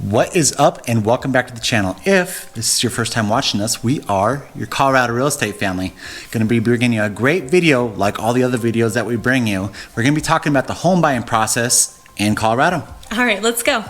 What is up, and welcome back to the channel. If this is your first time watching us, we are your Colorado real estate family. Going to be bringing you a great video like all the other videos that we bring you. We're going to be talking about the home buying process in Colorado. All right, let's go.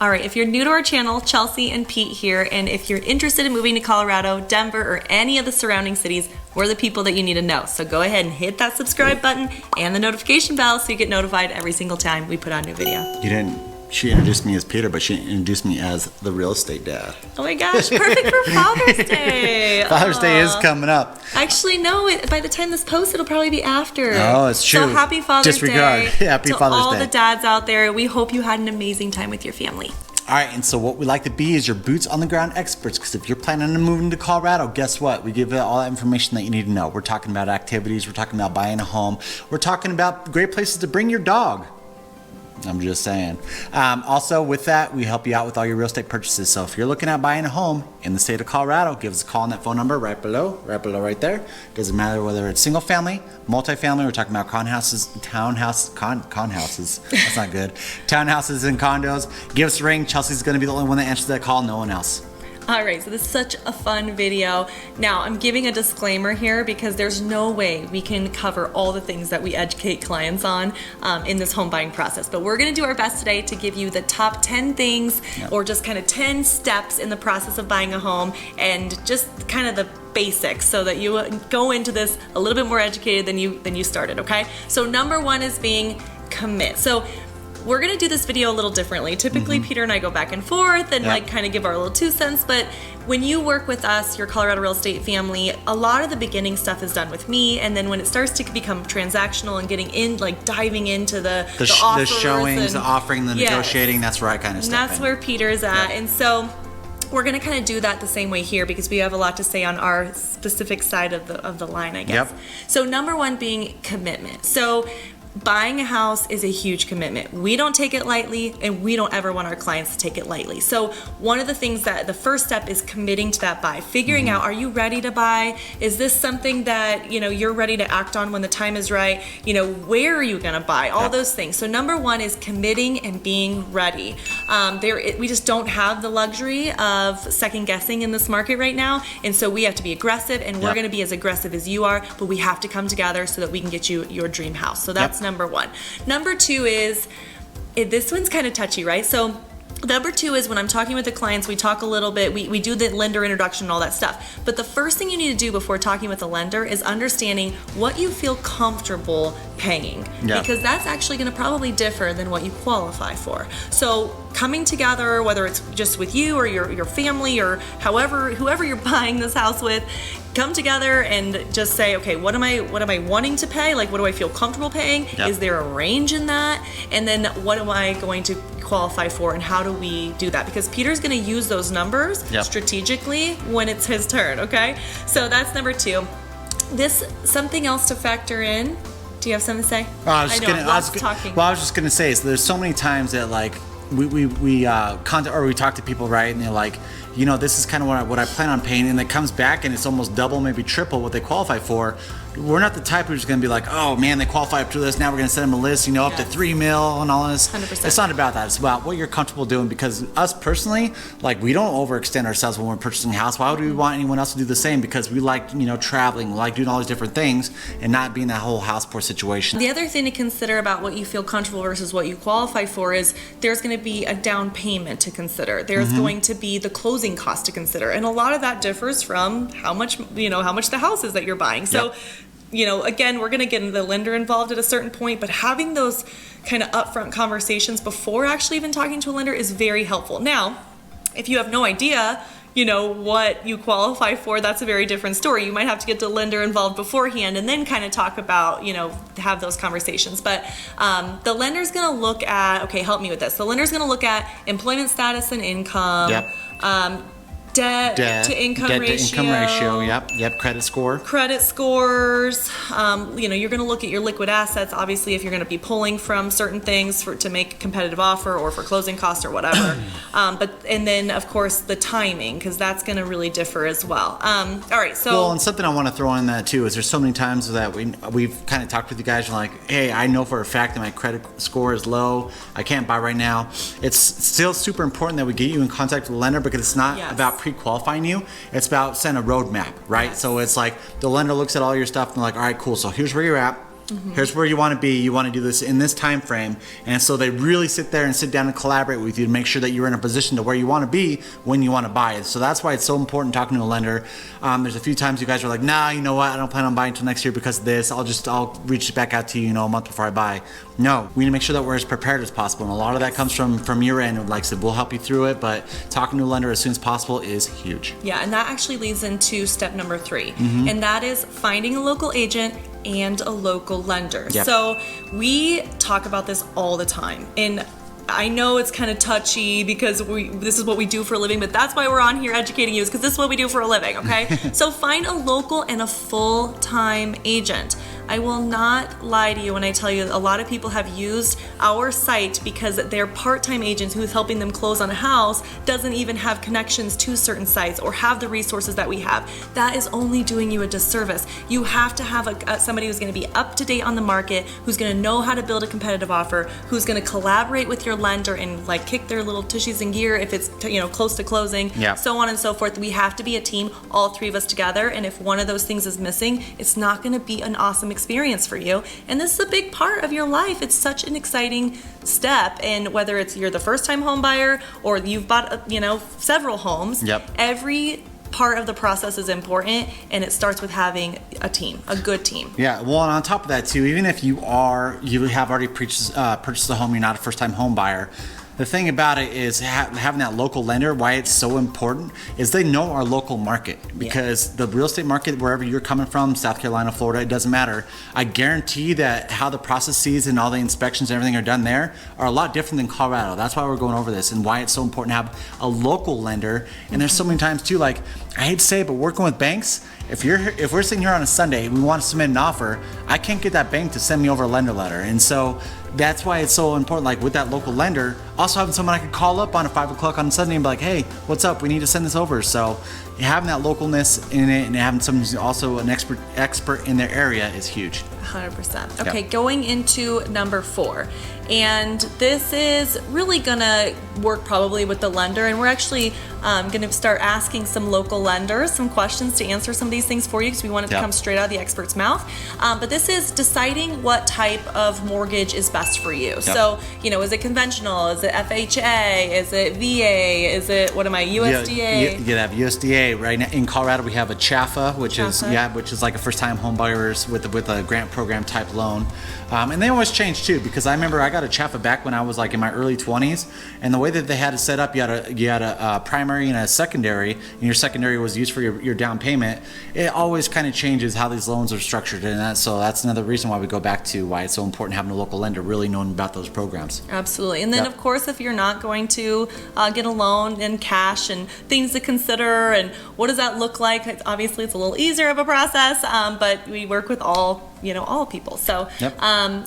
All right, if you're new to our channel, Chelsea and Pete here, and if you're interested in moving to Colorado, Denver, or any of the surrounding cities, we're the people that you need to know. So go ahead and hit that subscribe button and the notification bell so you get notified every single time we put out a new video. She introduced me as Peter, but she introduced me as the real estate dad. Oh my gosh, perfect for Father's Day. Father's Day is coming up. Actually, no, by the time this posts, it'll probably be after. Oh, it's true. So happy Father's Disregard. Day. Happy to Father's all Day. the dads out there. We hope you had an amazing time with your family. All right, and so what we like to be is your boots on the ground experts, because if you're planning on moving to Colorado, guess what? We give you all that information that you need to know. We're talking about activities, we're talking about buying a home, we're talking about great places to bring your dog. I'm just saying. Also, with that, we help you out with all your real estate purchases. So if you're looking at buying a home in the state of Colorado, give us a call on that phone number right below right there. Doesn't matter whether it's single family, multifamily, we're talking about conhouses, conhouses. That's not good. Townhouses and condos. Give us a ring. Chelsea's going to be the only one that answers that call, no one else. All right, so this is such a fun video. Now, I'm giving a disclaimer here because there's no way we can cover all the things that we educate clients on in this home buying process. But we're gonna do our best today to give you the top 10 things or just kind of 10 steps in the process of buying a home and just kind of the basics so that you go into this a little bit more educated than you started, okay? So number one is being commit. So we're gonna do this video a little differently. Typically, Peter and I go back and forth and like kind of give our little 2 cents, but when you work with us, your Colorado real estate family, a lot of the beginning stuff is done with me, and then when it starts to become transactional and getting in, like diving into the offers, the showings, and, the offering, the negotiating, that's where I kind of step in. That's where Peter's at, and so we're gonna kind of do that the same way here because we have a lot to say on our specific side of the line, I guess. So number one being commitment. So buying a house is a huge commitment. We don't take it lightly, and we don't ever want our clients to take it lightly. So one of the things that the first step is committing to that buy, figuring out, are you ready to buy? Is this something that you're ready to act on when the time is right? Where are you gonna buy? All those things. So number one is committing and being ready. We just don't have the luxury of second guessing in this market right now, and so we have to be aggressive, and we're gonna be as aggressive as you are, but we have to come together so that we can get you your dream house. So that's number one. Number two is, this one's kind of touchy, right? So number two is when I'm talking with the clients, we talk a little bit, we do the lender introduction and all that stuff. But the first thing you need to do before talking with a lender is understanding what you feel comfortable paying. Because that's actually going to probably differ than what you qualify for. So coming together, whether it's just with you or your family or whoever you're buying this house with, come together and just say, okay, what am I wanting to pay? Like, what do I feel comfortable paying? Is there a range in that? And then what am I going to qualify for, and how do we do that? Because Peter's going to use those numbers strategically when it's his turn, okay? So that's number two. Something else to factor in. Do you have something to say? I was just gonna say, so there's so many times that like we talk to people, right, and they're like, this is kind of what I plan on paying, and it comes back and it's almost double, maybe triple what they qualify for. We're not the type who's going to be like, oh man, they qualify up to this, now we're going to send them a list, up to $3 million and all this. 100%. It's not about that. It's about what you're comfortable doing, because us personally, like, we don't overextend ourselves when we're purchasing a house. Why would we want anyone else to do the same? Because we like, traveling, we like doing all these different things and not being that whole house poor situation. The other thing to consider about what you feel comfortable versus what you qualify for is there's going to be a down payment to consider. There's going to be the closing cost to consider. And a lot of that differs from how much the house is that you're buying. So again, we're going to get the lender involved at a certain point, but having those kind of upfront conversations before actually even talking to a lender is very helpful. Now, if you have no idea, what you qualify for, that's a very different story. You might have to get the lender involved beforehand and then kind of talk about, have those conversations. But the lender's going to look at, okay, help me with this. The lender's going to look at employment status and income, debt to income ratio. Yep. Credit score. Credit scores. You're going to look at your liquid assets. Obviously, if you're going to be pulling from certain things to make a competitive offer or for closing costs or whatever. And then of course the timing, because that's going to really differ as well. All right. So. Well, and something I want to throw in that too is there's so many times that we've kind of talked with you guys. You're like, hey, I know for a fact that my credit score is low. I can't buy right now. It's still super important that we get you in contact with the lender, because it's not about pre-qualifying you. It's about setting a roadmap, right? Yes. So it's like the lender looks at all your stuff and they're like, all right, cool. So here's where you're at. Here's where you want to be. You want to do this in this time frame. And so they really sit down and collaborate with you to make sure that you're in a position to where you want to be when you want to buy it. So that's why it's so important talking to a lender. There's a few times you guys are like, nah, you know what? I don't plan on buying until next year because of this. I'll reach back out to you, a month before I buy. No, we need to make sure that we're as prepared as possible. And a lot of that comes from your end. Like I said, we'll help you through it, but talking to a lender as soon as possible is huge. Yeah, and that actually leads into step number 3. And that is finding a local agent and a local lender. Yep. So we talk about this all the time. And I know it's kind of touchy because this is what we do for a living, but that's why we're on here educating you, is because this is what we do for a living, okay? So find a local and a full-time agent. I will not lie to you when I tell you a lot of people have used our site because their part-time agent who's helping them close on a house doesn't even have connections to certain sites or have the resources that we have. That is only doing you a disservice. You have to have somebody who's going to be up to date on the market, who's going to know how to build a competitive offer, who's going to collaborate with your lender and like kick their little tushies in gear if it's close to closing, so on and so forth. We have to be a team, all 3 of us together, and if one of those things is missing, it's not going to be an awesome experience for you. And this is a big part of your life. It's such an exciting step. And whether you're the first time home buyer or you've bought several homes, every part of the process is important, and it starts with having a good team. Yeah, well, and on top of that too, even if you have already purchased a home, you're not a first time home buyer. The thing about it is having that local lender, why it's so important is they know our local market, because the real estate market, wherever you're coming from, South Carolina, Florida, it doesn't matter. I guarantee that how the processes and all the inspections and everything are done there are a lot different than Colorado. That's why we're going over this and why it's so important to have a local lender. And there's so many times too, like, I hate to say it, but working with banks, if we're sitting here on a Sunday and we want to submit an offer, I can't get that bank to send me over a lender letter. And so that's why it's so important, like with that local lender, also having someone I could call up on at 5 o'clock on Sunday and be like, hey, what's up? We need to send this over. So having that localness in it and having someone who's also an expert in their area is huge. 100%. Okay, going into number 4. And this is really gonna work probably with the lender, and we're actually gonna start asking some local lenders some questions to answer some of these things for you, because we want it to come straight out of the expert's mouth. But this is deciding what type of mortgage is best for you. So, is it conventional? Is it FHA? Is it VA? Is it, USDA? You have USDA. Right now in Colorado, we have a CHAFA, which is like a first-time home buyers with a grant program type loan. And they always change too, because I remember I got a CHAFA back when I was like in my early 20s, and the way that they had it set up, you had a primary and a secondary, and your secondary was used for your down payment. It always kind of changes how these loans are structured, and so that's another reason why we go back to why it's so important having a local lender really knowing about those programs. Absolutely. And then of course, if you're not going to get a loan in cash, and things to consider, and what does that look like? Obviously, it's a little easier of a process, but we work with all people. So,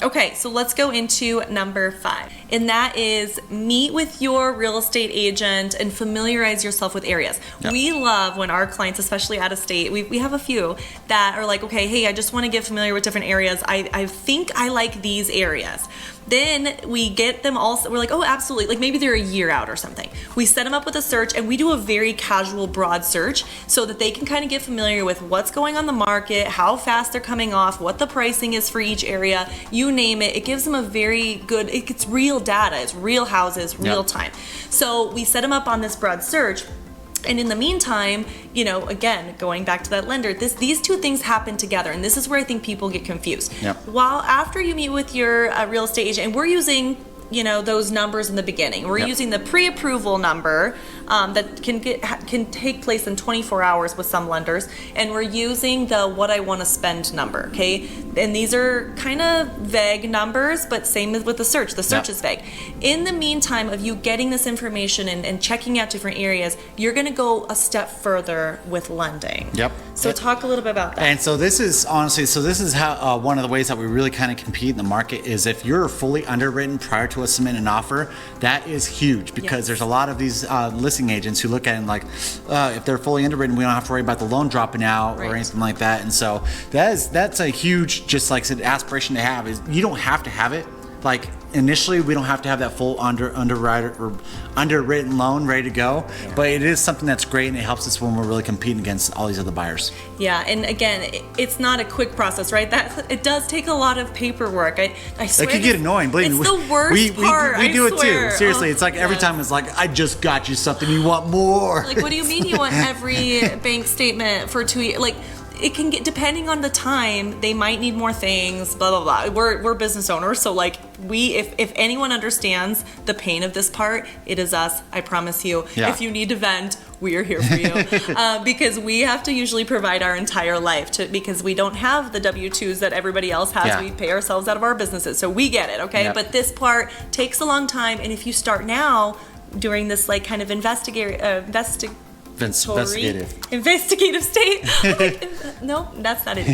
okay, so let's go into number 5. And that is meet with your real estate agent and familiarize yourself with areas. We love when our clients, especially out of state, we have a few that are like, okay, hey, I just want to get familiar with different areas. I think I like these areas. Then we get them all, we're like, oh, absolutely. Like maybe they're a year out or something. We set them up with a search, and we do a very casual, broad search so that they can kind of get familiar with what's going on the market, how fast they're coming off, what the pricing is for each area, you name it. It gives them a very good, it's real data, it's real houses, real time. So we set them up on this broad search. And in the meantime, again, going back to that lender, these two things happen together, and this is where I think people get confused. While after you meet with your real estate agent, and we're using those numbers in the beginning. We're using the pre-approval number that can take place in 24 hours with some lenders, and we're using the what I want to spend number, okay? and these are kind of vague numbers, but same as with the search. The search is vague. In the meantime of you getting this information and checking out different areas, you're going to go a step further with lending. Yep. So talk a little bit about that. And so this is honestly, this is how one of the ways that we really kind of compete in the market is if you're fully underwritten prior to us submitting an offer, that is huge because there's a lot of these listing agents who look at it and like, if they're fully underwritten, we don't have to worry about the loan dropping out or anything like that. And so that's a huge, just like I said, aspiration to have is you don't have to have it. Like initially, we don't have to have that full underwritten loan ready to go, but it is something that's great and it helps us when we're really competing against all these other buyers. Yeah, and again, it's not a quick process, right? That it does take a lot of paperwork. I swear it could get annoying. Believe me, it's the worst part. We do it swear. too. Seriously, it's like every time it's like I just got you something, you want more. Like, what do you mean you want every bank statement for 2 years? Like, it can get, depending on the time, they might need more things, blah, blah, blah. We're business owners, so like if anyone understands the pain of this part, it is us, I promise you. Yeah. If you need to vent, we are here for you. Because we have to usually provide our entire life because we don't have the W-2s that everybody else has. Yeah. We pay ourselves out of our businesses, so we get it, okay? Yep. But this part takes a long time, and if you start now during this like kind of investigative state. No, that's not it.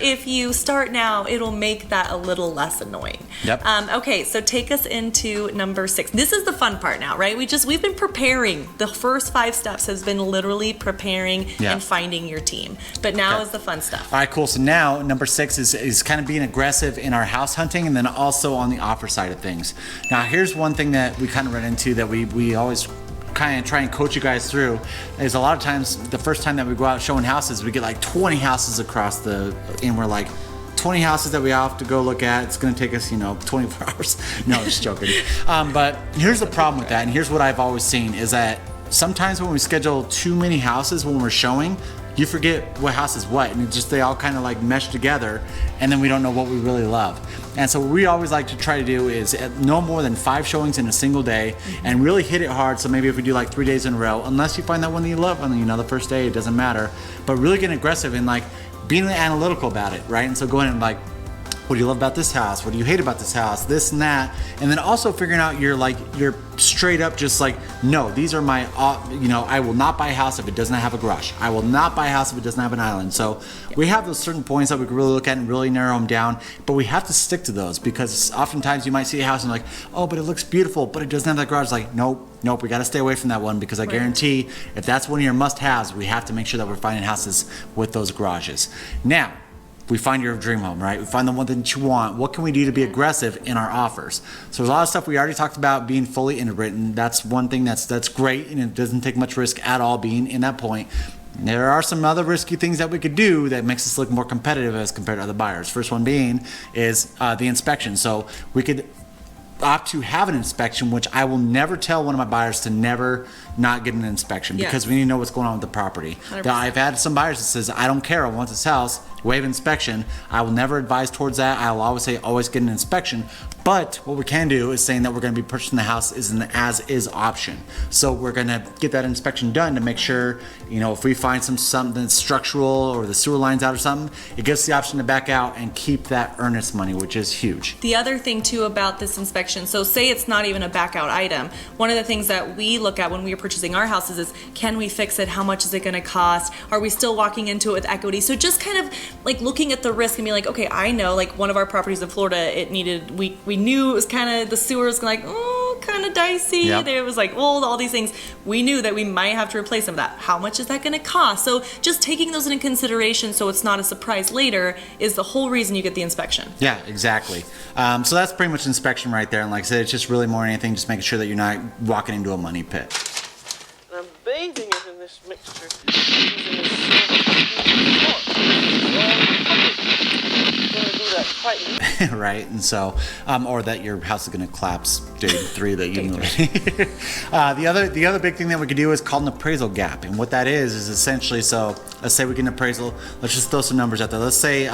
If you start now, it'll make that a little less annoying. Yep. Okay, so take us into number 6. This is the fun part now, right? We've been preparing. The first 5 steps has been literally preparing and finding your team. But now is the fun stuff. All right, cool. So now number 6 is kind of being aggressive in our house hunting and then also on the offer side of things. Now here's one thing that we kind of run into that we always kind of try and coach you guys through is a lot of times the first time that we go out showing houses, we get like 20 houses across and we're like 20 houses that we have to go look at. It's going to take us 24 hours. No, just joking. But here's the problem with that, and here's what I've always seen is that sometimes when we schedule too many houses when we're showing, you forget what house is what, and they all kind of like mesh together, and then we don't know what we really love. And so what we always like to try to do is no more than 5 showings in a single day and really hit it hard. So maybe if we do like 3 days in a row, unless you find that one that you love on the first day, it doesn't matter, but really getting aggressive and like being analytical about it, right? And so going and like, what do you love about this house? What do you hate about this house? This and that. And then also figuring out you're straight up just like, no, these are my, I will not buy a house if it doesn't have a garage. I will not buy a house if it doesn't have an island. So we have those certain points that we can really look at and really narrow them down, but we have to stick to those because oftentimes you might see a house and like, oh, but it looks beautiful, but it doesn't have that garage. Like, nope, we got to stay away from that one because I guarantee if that's one of your must-haves, we have to make sure that we're finding houses with those garages. Now, we find your dream home, right? We find the one that you want. What can we do to be aggressive in our offers? So there's a lot of stuff we already talked about being fully underwritten. That's one thing that's great, and it doesn't take much risk at all being in that point. There are some other risky things that we could do that makes us look more competitive as compared to other buyers. First one being is the inspection. So we could opt to have an inspection, which I will never tell one of my buyers to never not get an inspection because we need to know what's going on with the property. 100%. I've had some buyers that says, I don't care, I want this house, waive inspection. I will never advise towards that. I will always say, always get an inspection. But what we can do is saying that we're going to be purchasing the house is an as-is option. So we're going to get that inspection done to make sure, if we find something structural or the sewer line's out or something, it gives us the option to back out and keep that earnest money, which is huge. The other thing too about this inspection, so say it's not even a back out item, one of the things that we look at when we are purchasing our houses is, can we fix it? How much is it going to cost? Are we still walking into it with equity? So just kind of like looking at the risk and be like, okay, I know like one of our properties in Florida, it needed, we knew it was kind of, the sewer was like, kind of dicey. Yep. There was like old, all these things. We knew that we might have to replace some of that. How much is that going to cost? So just taking those into consideration so it's not a surprise later is the whole reason you get the inspection. Yeah, exactly. So that's pretty much inspection right there. And like I said, it's just really more than anything, just making sure that you're not walking into a money pit. And I'm bathing it in this mixture using a silver right, and so, or that your house is going to collapse day 3 that you moved. The other big thing that we could do is called an appraisal gap, and what that is essentially, so let's say we get an appraisal. Let's just throw some numbers out there. Let's say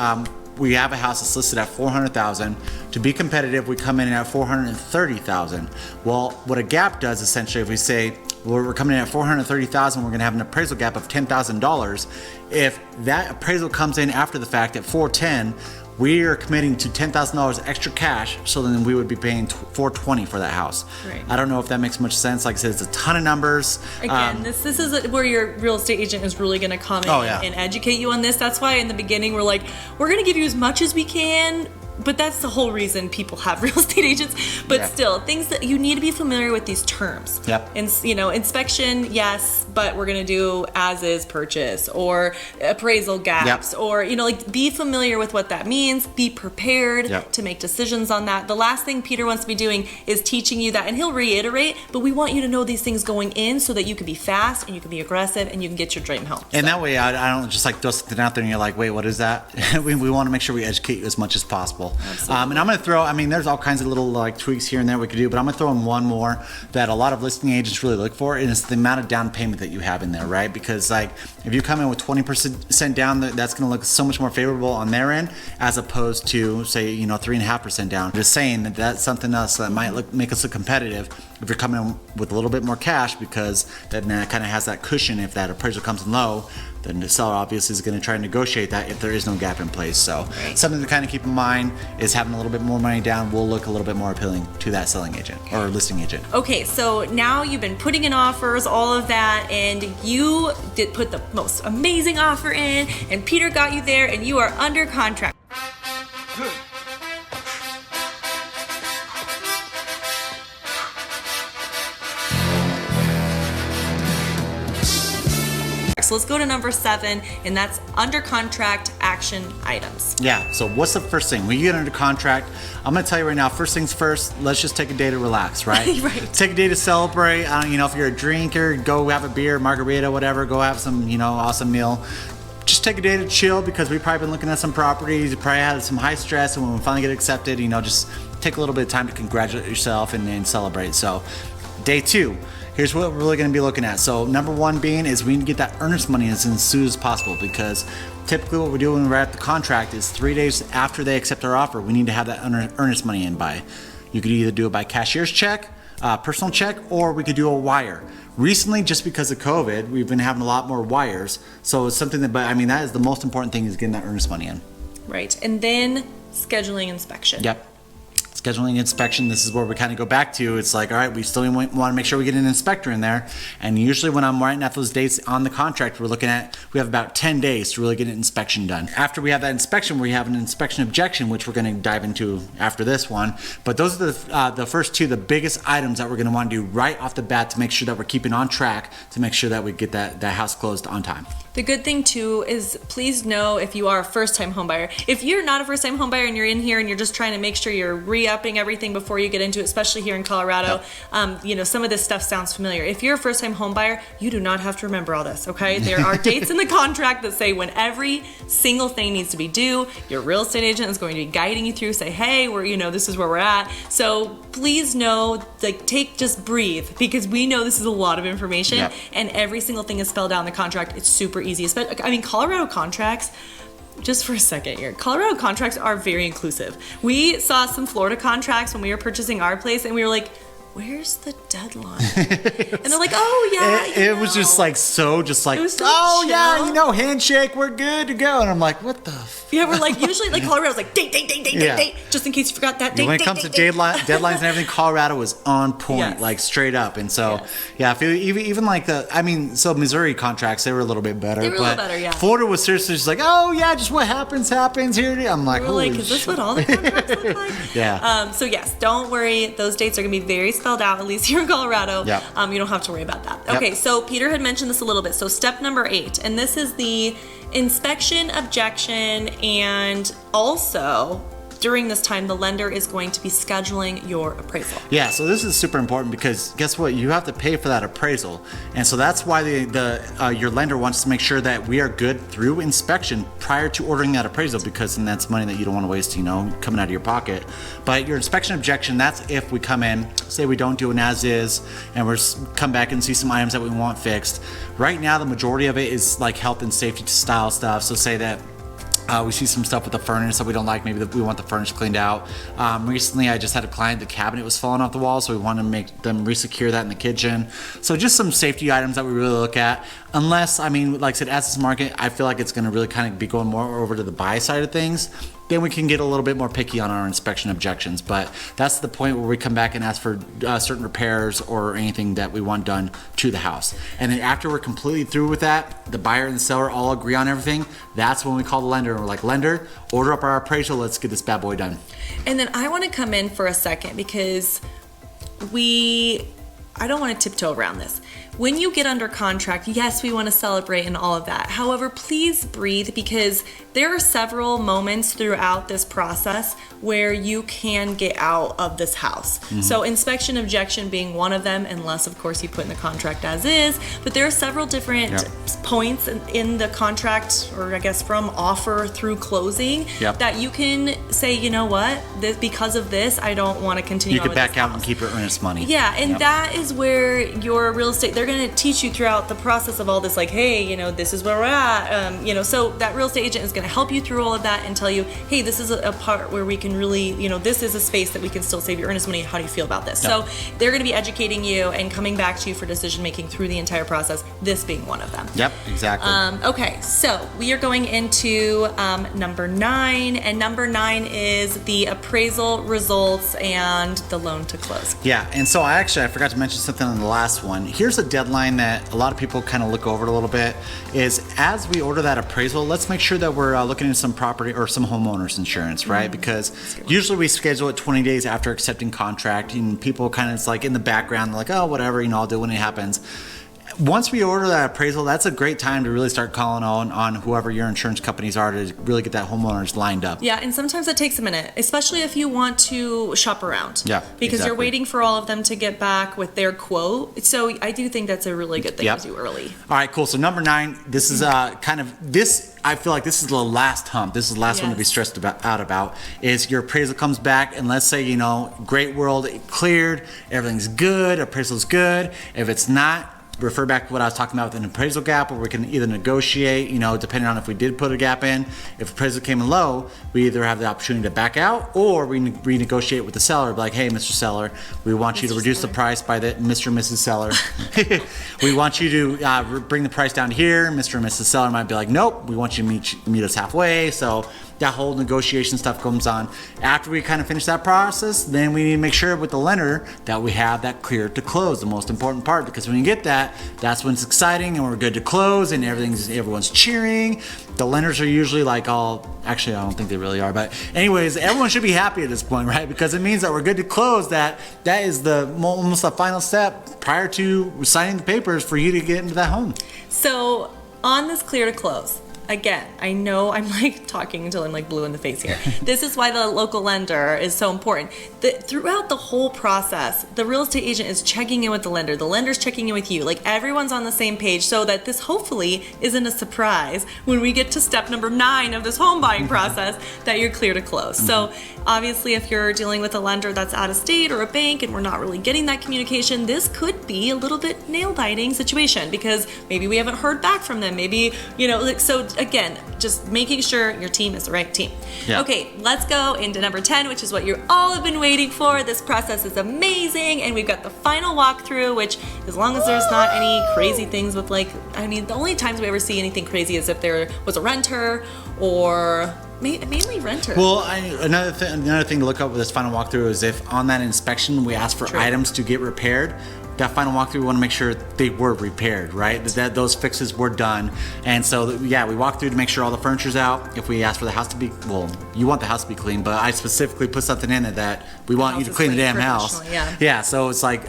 we have a house that's listed at $400,000. To be competitive, we come in at $430,000. Well, what a gap does essentially, if we say we're coming in at $430,000, we're going to have an appraisal gap of $10,000. If that appraisal comes in after the fact at $410,000, we are committing to $10,000 extra cash, so then we would be paying $420 for that house. Right. I don't know if that makes much sense. Like I said, it's a ton of numbers. Again, this is where your real estate agent is really going to come in and educate you on this. That's why in the beginning we're like, we're going to give you as much as we can. But that's the whole reason people have real estate agents. But still, things that you need to be familiar with these terms. Yep. And inspection, yes, but we're gonna do as is purchase or appraisal gaps or like be familiar with what that means. Be prepared to make decisions on that. The last thing Peter wants to be doing is teaching you that, and he'll reiterate. But we want you to know these things going in so that you can be fast and you can be aggressive and you can get your dream home. And that way, I don't just like throw something out there and you're like, wait, what is that? we want to make sure we educate you as much as possible. And I'm going to throw, there's all kinds of little like tweaks here and there we could do, but I'm going to throw in one more that a lot of listing agents really look for, and it's the amount of down payment that you have in there, right? Because like if you come in with 20% down, that's going to look so much more favorable on their end as opposed to say, 3.5% down. Just saying that that's something else that might make us look competitive if you're coming in with a little bit more cash, because then that kind of has that cushion. If that appraisal comes in low, then the seller obviously is going to try and negotiate that if there is no gap in place. So something to kind of keep in mind is having a little bit more money down will look a little bit more appealing to that selling agent or listing agent. Okay, so now you've been putting in offers, all of that, and you did put the most amazing offer in, and Peter got you there, and you are under contract. So let's go to number 7, and that's under contract action items. Yeah, so what's the first thing? When you get under contract, I'm going to tell you right now, first things first, let's just take a day to relax, right? Right. Take a day to celebrate. If you're a drinker, go have a beer, margarita, whatever, go have some, awesome meal. Just take a day to chill, because we've probably been looking at some properties, you probably had some high stress, and when we finally get accepted, just take a little bit of time to congratulate yourself and celebrate. So day 2. Here's what we're really going to be looking at. So number 1 being is we need to get that earnest money as soon as possible, because typically what we do when we're at the contract is 3 days after they accept our offer, we need to have that earnest money in by. You could either do it by cashier's check, personal check, or we could do a wire. Recently, just because of COVID, we've been having a lot more wires. So it's something that that is the most important thing, is getting that earnest money in. Right. And then scheduling inspection. Yep. Scheduling inspection, this is where we kind of go back to. It's like, all right, we still want to make sure we get an inspector in there. And usually when I'm writing out those dates on the contract, we have about 10 days to really get an inspection done. After we have that inspection, we have an inspection objection, which we're going to dive into after this one. But those are the first 2, the biggest items that we're going to want to do right off the bat to make sure that we're keeping on track, to make sure that we get that house closed on time. The good thing too is, please know if you are a first-time homebuyer. If you're not a first-time homebuyer and you're in here and you're just trying to make sure you're re-upping everything before you get into it, especially here in Colorado, some of this stuff sounds familiar. If you're a first-time homebuyer, you do not have to remember all this, okay? There are dates in the contract that say when every single thing needs to be due. Your real estate agent is going to be guiding you through, say, hey, this is where we're at. So please know, just breathe, because we know this is a lot of information, and every single thing is spelled out in the contract. It's super easy. Colorado contracts, just for a second here, Colorado contracts are very inclusive. We saw some Florida contracts when we were purchasing our place, and we were like, where's the deadline? And they're like, oh yeah, it was just like it was so chill. Yeah, handshake, we're good to go. And I'm like, what the yeah, we're like, usually like Colorado's like date, just in case you forgot that date. When it comes to deadlines and everything, Colorado was on point, like straight up. And so I feel even like so Missouri contracts, they were a little bit better. They were a little better, yeah. Florida was seriously just like, oh yeah, just what happens here. I'm like, we're like, is this what all the contracts look like? Yeah. So yes, don't worry, those dates are gonna be very spelled out, at least here in Colorado. Yep. You don't have to worry about that. Yep. Okay, so Peter had mentioned this a little bit. So step number 8, and this is the inspection objection, and also during this time, the lender is going to be scheduling your appraisal. Yeah, so this is super important, because guess what? You have to pay for that appraisal. And so that's why your lender wants to make sure that we are good through inspection prior to ordering that appraisal, because then that's money that you don't want to waste, coming out of your pocket. But your inspection objection, that's if we come in, say we don't do an as is, and we're come back and see some items that we want fixed. Right now, the majority of it is like health and safety style stuff. So say that we see some stuff with the furnace that we don't like. Maybe we want the furnace cleaned out. Recently, I just had a client, the cabinet was falling off the wall, so we wanted to make them resecure that in the kitchen. So just some safety items that we really look at. Unless, like I said, as this market, I feel like it's going to really kind of be going more over to the buy side of things. then we can get a little bit more picky on our inspection objections. But that's the point where we come back and ask for certain repairs or anything that we want done to the house. And then after we're completely through with that, the buyer and the seller all agree on everything. That's when we call the lender and we're like, lender, order up our appraisal. Let's get this bad boy done. And then I want to come in for a second because I don't want to tiptoe around this. When you get under contract, yes, we want to celebrate and all of that. However, please breathe, because there are several moments throughout this process where you can get out of this house. So inspection objection being one of them, unless of course you put in the contract as is, but there are several different points in the contract, or I guess from offer through closing, that you can say, you know what, because of this, I don't want to continue. You can back out and keep your earnest money. Yeah, and that is where your real estate, they're going to teach you throughout the process of all this, like, hey, you know, this is where we're at, you know, so that real estate agent is going to help you through all of that and tell you, hey, this is a part where we can really, you know, this is a space that we can still save your earnest money. How do you feel about this? So they're going to be educating you and coming back to you for decision making through the entire process, this being one of them. Yep, exactly. Okay, so we are going into number 9, and number 9 is the appraisal results and the loan to close. Yeah, and so I forgot to mention something on the last one. Here's a deadline that a lot of people kind of look over a little bit, is as we order that appraisal, let's make sure that we're looking into some property or some homeowners insurance, right? Because usually we schedule it 20 days after accepting contract, and people kind of, it's like in the background, like, oh, whatever, you know, I'll do it when it happens. Once we order that appraisal, that's a great time to really start calling on whoever your insurance companies are to really get that homeowners lined up. Yeah, and sometimes it takes a minute, especially if you want to shop around. Yeah, because you're waiting for all of them to get back with their quote. So I do think that's a really good thing to do early. All right, cool. So number 9, this is kind of this. I feel like this is the last hump. This is the last one to be stressed out about. Is your appraisal comes back, and let's say, you know, great world, it cleared, everything's good, appraisal's good. If it's not, refer back to what I was talking about with an appraisal gap, where we can either negotiate, you know, depending on if we did put a gap in. If appraisal came in low, we either have the opportunity to back out, or we renegotiate with the seller, like, hey, Mr. Seller, we want you to reduce the price by the Mr. and Mrs. Seller. We want you to bring the price down to here. Mr. and Mrs. Seller might be like, nope, we want you to meet us halfway. So that whole negotiation stuff comes on. After we kind of finish that process, then we need to make sure with the lender that we have that clear to close, the most important part, because when you get that, that's when it's exciting and we're good to close and everyone's cheering. The lenders are usually like actually I don't think they really are, but anyways, everyone should be happy at this point, right? Because it means that we're good to close. That is almost the final step prior to signing the papers for you to get into that home. So on this clear to close, again, I know I'm like talking until I'm like blue in the face here. This is why the local lender is so important. Throughout the whole process, the real estate agent is checking in with the lender. The lender's checking in with you. Like, everyone's on the same page, so that this hopefully isn't a surprise when we get to step number 9 of this home buying process, that you're clear to close. So obviously, if you're dealing with a lender that's out of state or a bank and we're not really getting that communication, this could be a little bit nail-biting situation, because maybe we haven't heard back from them. Maybe, you know, like, so again, just making sure your team is the right team. Yeah. Okay, let's go into number 10, which is what you all have been waiting for. This process is amazing, and we've got the final walkthrough, which, as long as there's not any crazy things with, like, I mean, the only times we ever see anything crazy is if there was a renter, or mainly renters. Well, another thing to look up with this final walkthrough is if on that inspection we ask for items to get repaired. That final walkthrough, we want to make sure they were repaired, right? That those fixes were done. And so, yeah, we walk through to make sure all the furniture's out. If we ask for the house to be, well, you want the house to be clean, but I specifically put something in it that we want you to clean the damn house. Yeah, so it's like,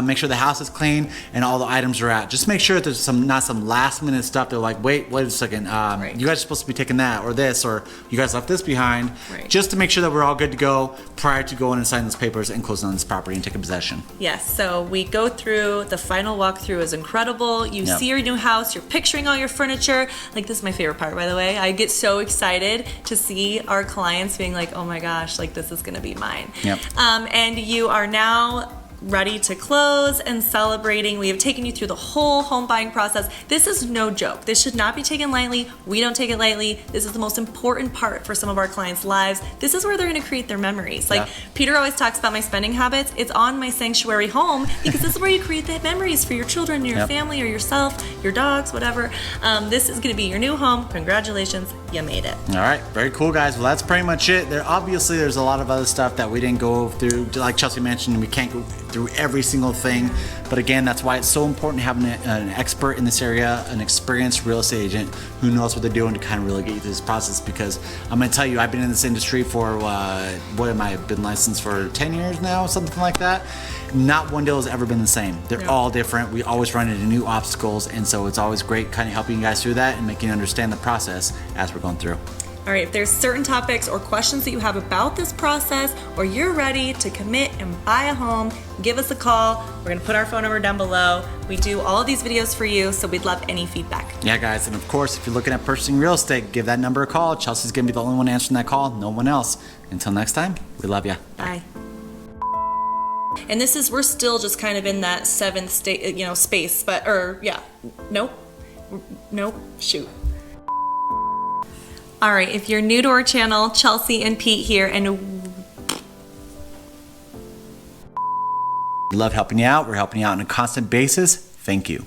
make sure the house is clean and all the items are out. Just make sure that there's not some last minute stuff. They're like, wait a second, you guys are supposed to be taking that or this, or you guys left this behind. Just to make sure that we're all good to go prior to going and signing those papers and closing on this property and taking possession. Yes, so we go through the final walkthrough is incredible. You see your new house, you're picturing all your furniture. Like, this is my favorite part, by the way. I get so excited to see our clients being like, oh my gosh, like, this is gonna be mine. And you are now ready to close and celebrating. We have taken you through the whole home buying process. This is no joke. This should not be taken lightly. We don't take it lightly. This is the most important part for some of our clients' lives. This is where they're going to create their memories. Like Peter always talks about my spending habits. It's on my sanctuary home because this is where you create the memories for your children, your family, or yourself, your dogs, whatever. This is going to be your new home. Congratulations, you made it. All right, very cool, guys. Well, that's pretty much it. Obviously, there's a lot of other stuff that we didn't go through. Like Chelsea mentioned, we can't go through every single thing. But again, that's why it's so important having an expert in this area, an experienced real estate agent who knows what they're doing to kind of really get you through this process. Because I'm going to tell you, I've been in this industry for, I've been licensed for 10 years now, something like that. Not one deal has ever been the same. They're all different. We always run into new obstacles. And so it's always great kind of helping you guys through that and making you understand the process as we're going through. All right, if there's certain topics or questions that you have about this process, or you're ready to commit and buy a home, give us a call. We're gonna put our phone number down below. We do all of these videos for you, so we'd love any feedback. Yeah, guys, and of course, if you're looking at purchasing real estate, give that number a call. Chelsea's gonna be the only one answering that call, no one else. Until next time, we love you. Bye. And we're still just kind of in that seventh state, space, nope, shoot. All right, if you're new to our channel, Chelsea and Pete here, and we love helping you out. We're helping you out on a constant basis. Thank you.